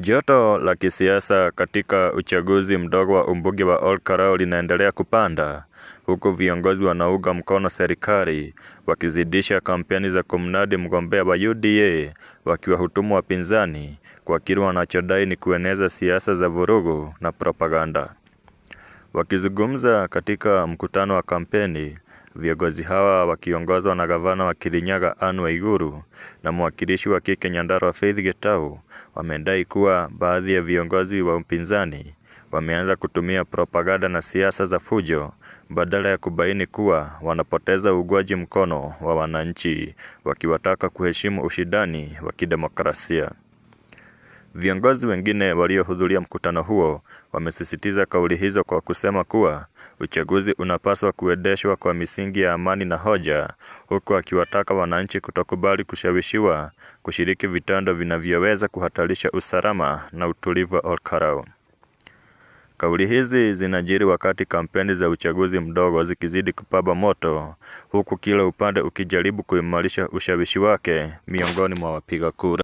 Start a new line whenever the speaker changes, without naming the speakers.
Joto la kisiasa katika uchaguzi mdogo wa ubunge wa Olkalau linaendelea kupanda, huku viongozi wanaounga mkono serikali wakizidisha kampeni za kumnadi mgombea wa UDA, wakiwahutumu wapinzani kwa kile wanachodai ni kueneza siasa za vurugu na propaganda. Wakizungumza katika mkutano wa kampeni, viongozi hawa wakiongozwa na gavana wa Kirinyaga Anne Waiguru na mwakilishi wa kike Nyandarua Faith Gitau wamedai kuwa baadhi ya viongozi wa upinzani wameanza kutumia propaganda na siasa za fujo badala ya kubaini kuwa wanapoteza uungwaji mkono wa wananchi, wakiwataka kuheshimu ushindani wa kidemokrasia. Viongozi wengine waliohudhuria mkutano huo wamesisitiza kauli hizo kwa kusema kuwa uchaguzi unapaswa kuendeshwa kwa misingi ya amani na hoja, huku akiwataka wananchi kutokubali kushawishiwa kushiriki vitendo vinavyoweza kuhatarisha usalama na utulivu wa Olkalau. Kauli hizi zinajiri wakati kampeni za uchaguzi mdogo zikizidi kupamba moto, huku kila upande ukijaribu kuimarisha ushawishi wake miongoni mwa wapiga kura.